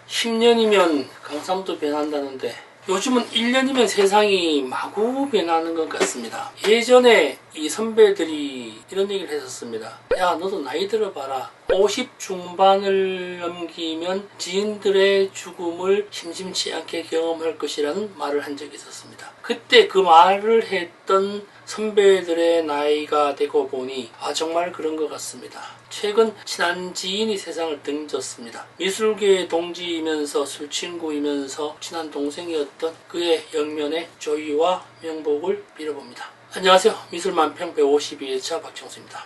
10년이면 강산도 변한다는데 요즘은 1년이면 세상이 마구 변하는 것 같습니다. 예전에 이 선배들이 이런 얘기를 했었습니다. 야, 너도 나이 들어봐라. 50 중반을 넘기면 지인들의 죽음을 심심치 않게 경험할 것이라는 말을 한 적이 있었습니다. 그때 그 말을 했던 선배들의 나이가 되고 보니 정말 그런 것 같습니다. 최근 친한 지인이 세상을 등졌습니다. 미술계의 동지이면서 술친구이면서 친한 동생이었던 그의 영면의 조의와 명복을 빌어봅니다. 안녕하세요. 미술만평 152회차 박정수입니다.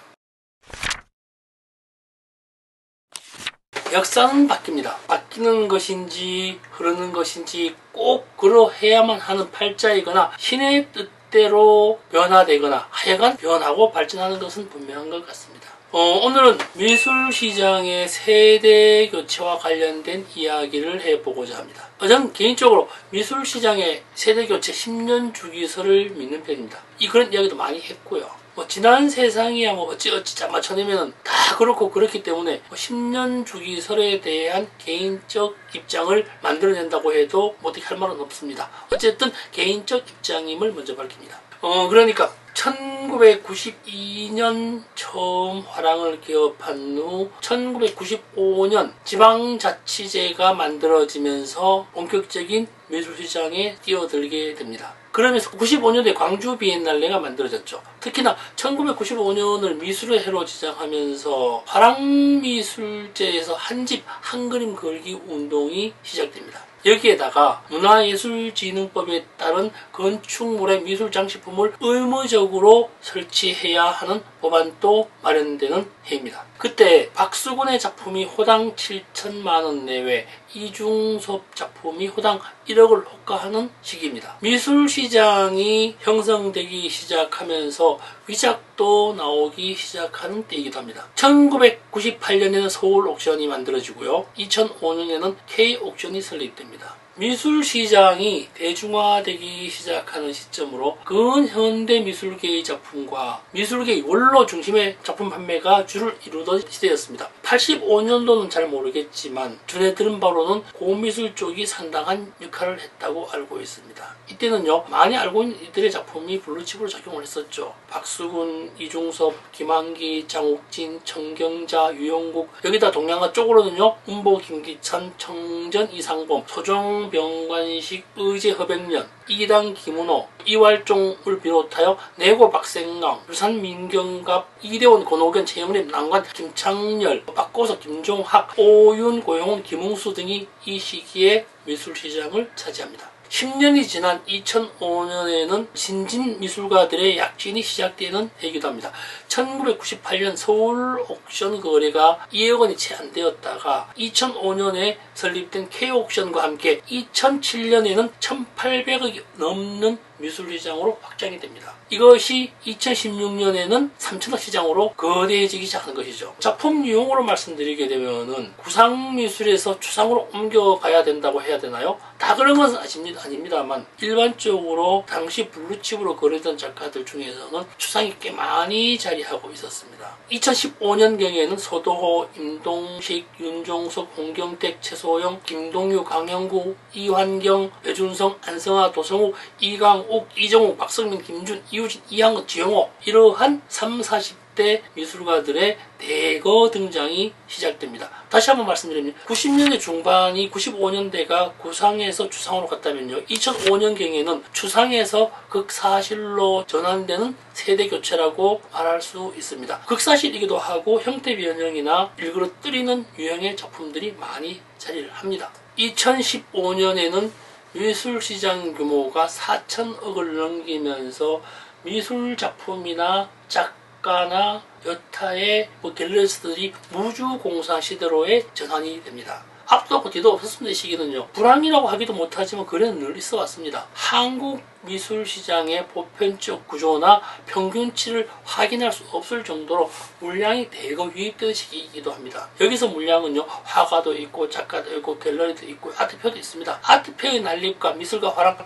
역사는 바뀝니다. 바뀌는 것인지 흐르는 것인지 꼭 그러해야만 하는 팔자이거나 신의 뜻대로 변화되거나 하여간 변하고 발전하는 것은 분명한 것 같습니다. 오늘은 미술시장의 세대 교체와 관련된 이야기를 해보고자 합니다. 저는 개인적으로 미술시장의 세대 교체 10년 주기설을 믿는 편입니다. 그런 이야기도 많이 했고요. 지난 세상이야 어찌 짜맞춰내면 다 그렇고 그렇기 때문에 10년 주기설에 대한 개인적 입장을 만들어낸다고 해도 어떻게 할 말은 없습니다. 어쨌든 개인적 입장임을 먼저 밝힙니다. 그러니까 1992년 처음 화랑을 개업한 후 1995년 지방자치제가 만들어지면서 본격적인 미술시장에 뛰어들게 됩니다. 그러면서 95년에 광주 비엔날레가 만들어졌죠. 특히나 1995년을 미술의 해로 지정하면서 화랑미술제에서 한 집 한 그림 걸기 운동이 시작됩니다. 여기에다가 문화예술진흥법에 따른 건축물의 미술장식품을 의무적으로 설치해야 하는 법안도 마련되는 해입니다. 그때 박수근의 작품이 호당 7천만원 내외, 이중섭 작품이 호당 1억을 호가하는 시기입니다. 미술시장이 형성되기 시작하면서 위작도 나오기 시작하는 때이기도 합니다. 1998년에는 서울 옥션이 만들어지고요. 2005년에는 K 옥션이 설립됩니다. 미술시장이 대중화되기 시작하는 시점으로 근현대 미술계의 작품과 미술계의 원로 중심의 작품 판매가 주를 이루던 시대였습니다. 85년도는 잘 모르겠지만 전해 들은 바로는 고미술 쪽이 상당한 역할을 했다고 알고 있습니다. 이때는요, 많이 알고 있는 이들의 작품이 블루칩으로 작용을 했었죠. 박수근, 이중섭, 김한기, 장옥진, 정경자, 유영국, 여기다 동양화 쪽으로는요, 운보, 김기찬, 청전, 이상범, 소정, 병관식, 의제, 허백년, 이당, 김은호, 이왈종을 비롯하여 내고, 박생강, 유산, 민경갑, 이대원, 권옥연, 최영림, 남관, 김창렬, 박고석, 김종학, 오윤, 고용훈, 김웅수 등이 이 시기에 미술시장을 차지합니다. 10년이 지난 2005년에는 신진 미술가들의 약진이 시작되는 해이기도 합니다. 1998년 서울 옥션 거래가 2억 원이 채 안 되었다가 2005년에 설립된 K옥션과 함께 2007년에는 1,800억이 넘는 미술시장으로 확장이 됩니다. 이것이 2016년에는 3천억 시장으로 거대해지기 시작한 것이죠. 작품 유형으로 말씀드리게 되면은 구상미술에서 추상으로 옮겨가야 된다고 해야 되나요? 다 그런 것은 아닙니다만 일반적으로 당시 블루칩으로 거래된 작가들 중에서는 추상이 꽤 많이 자리하고 있었습니다. 2015년경에는 서도호, 임동식, 윤종석, 홍경택, 최소영, 김동유, 강영구, 이환경, 배준성, 안성아, 도성욱, 이강욱, 이정욱, 박성민, 김준, 이우진, 이항은, 지영호, 이러한 30, 40대 미술가들의 대거 등장이 시작됩니다. 다시 한번 말씀드리면 90년대 중반이 95년대가 구상에서 추상으로 갔다면요, 2005년경에는 추상에서 극사실로 전환되는 세대교체라고 말할 수 있습니다. 극사실이기도 하고 형태 변형이나 일그러뜨리는 유형의 작품들이 많이 자리를 합니다. 2015년에는 미술시장 규모가 4천억을 넘기면서 미술작품이나 작가나 여타의 갤러리스트들이 무주공사 시대로의 전환이 됩니다. 앞도 없고 뒤도 없었습니다. 이 시기는요. 불황이라고 하기도 못하지만 그래는 늘 있어 왔습니다. 한국 미술시장의 보편적 구조나 평균치를 확인할 수 없을 정도로 물량이 대거 유입되는 시기이기도 합니다. 여기서 물량은요, 화가도 있고 작가도 있고 갤러리도 있고 아트페어도 있습니다. 아트페어의 난립과 미술가 화랑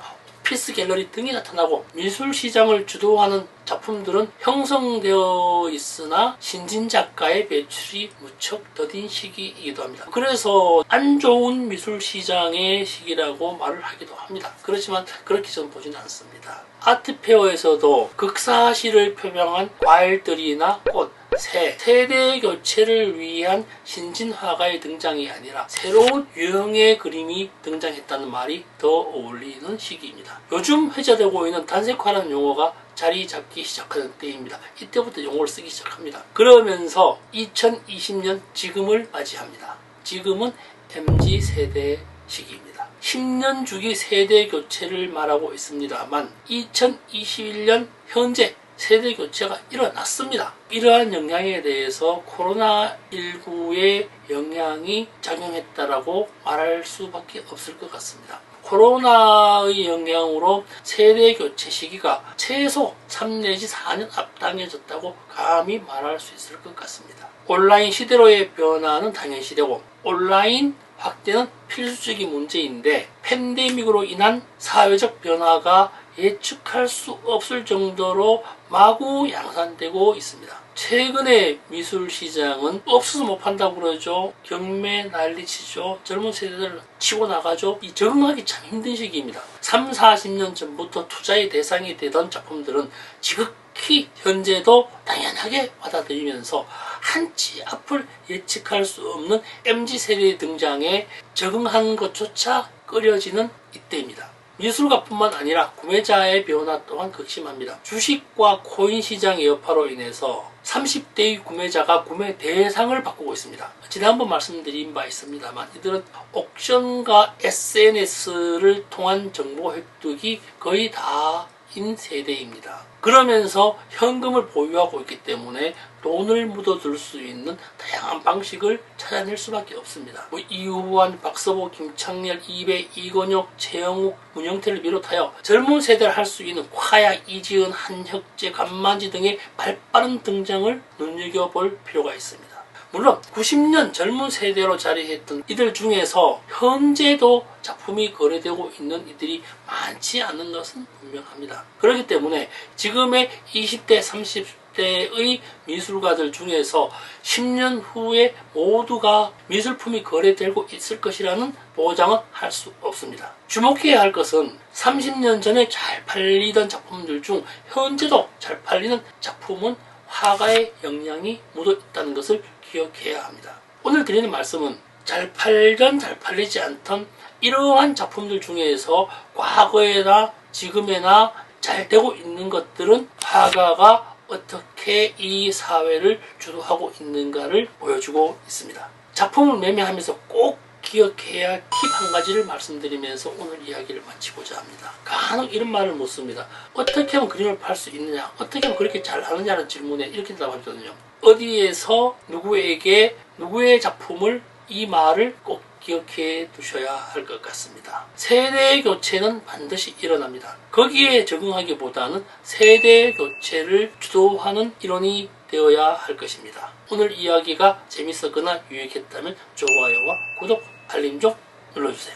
피스 갤러리 등이 나타나고 미술 시장을 주도하는 작품들은 형성되어 있으나 신진 작가의 배출이 무척 더딘 시기이기도 합니다. 그래서 안 좋은 미술 시장의 시기라고 말을 하기도 합니다. 그렇지만 그렇게 저는 보지는 않습니다. 아트페어에서도 극사시를 표명한 과일들이나 꽃, 새, 세대 교체를 위한 신진 화가의 등장이 아니라 새로운 유형의 그림이 등장했다는 말이 더 어울리는 시기입니다. 요즘 회자되고 있는 단색화라는 용어가 자리 잡기 시작하는 때입니다. 이때부터 용어를 쓰기 시작합니다. 그러면서 2020년 지금을 맞이합니다. 지금은 MZ세대 시기입니다. 10년 주기 세대 교체를 말하고 있습니다만 2021년 현재 세대 교체가 일어났습니다. 이러한 영향에 대해서 코로나19의 영향이 작용했다라고 말할 수밖에 없을 것 같습니다. 코로나의 영향으로 세대 교체 시기가 최소 3 내지 4년 앞당겨졌다고 감히 말할 수 있을 것 같습니다. 온라인 시대로의 변화는 당연시되고 온라인 확대는 필수적인 문제인데 팬데믹으로 인한 사회적 변화가 예측할 수 없을 정도로 마구 양산되고 있습니다. 최근에 미술 시장은 없어서 못 판다고 그러죠. 경매 난리치죠. 젊은 세대들 치고 나가죠. 이 적응하기 참 힘든 시기입니다. 3, 40년 전부터 투자의 대상이 되던 작품들은 지극히 현재도 당연하게 받아들이면서 한치 앞을 예측할 수 없는 MZ세대의 등장에 적응하는 것조차 꺼려지는 이때입니다. 미술가뿐만 아니라 구매자의 변화 또한 극심합니다. 주식과 코인 시장의 여파로 인해서 30대의 구매자가 구매 대상을 바꾸고 있습니다. 지난번 말씀드린 바 있습니다만 이들은 옥션과 SNS를 통한 정보 획득이 거의 다인 세대입니다. 그러면서 현금을 보유하고 있기 때문에 돈을 묻어둘 수 있는 다양한 방식을 찾아낼 수밖에 없습니다. 이후환, 박서보, 김창렬, 이배, 이건혁, 최영욱, 문영태를 비롯하여 젊은 세대를 할 수 있는 화야, 이지은, 한혁재, 간만지 등의 발빠른 등장을 눈여겨볼 필요가 있습니다. 물론 90년 젊은 세대로 자리했던 이들 중에서 현재도 작품이 거래되고 있는 이들이 많지 않은 것은 분명합니다. 그렇기 때문에 지금의 20대, 30대의 미술가들 중에서 10년 후에 모두가 미술품이 거래되고 있을 것이라는 보장은 할 수 없습니다. 주목해야 할 것은 30년 전에 잘 팔리던 작품들 중 현재도 잘 팔리는 작품은 화가의 영향이 묻어 있다는 것을 기억해야 합니다. 오늘 드리는 말씀은 잘 팔던 잘 팔리지 않던 이러한 작품들 중에서 과거에나 지금에나 잘 되고 있는 것들은 화가가 어떻게 이 사회를 주도하고 있는가를 보여주고 있습니다. 작품을 매매하면서 꼭 기억해야 할 팁 한 가지를 말씀드리면서 오늘 이야기를 마치고자 합니다. 간혹 이런 말을 묻습니다. 어떻게 하면 그림을 팔 수 있느냐? 어떻게 하면 그렇게 잘 하느냐는 질문에 이렇게 대답하거든요. 어디에서 누구에게 누구의 작품을 이 말을 꼭 기억해 두셔야 할 것 같습니다. 세대 교체는 반드시 일어납니다. 거기에 적응하기보다는 세대 교체를 주도하는 일원이 되어야 할 것입니다. 오늘 이야기가 재밌었거나 유익했다면 좋아요와 구독, 알림 좀 눌러주세요.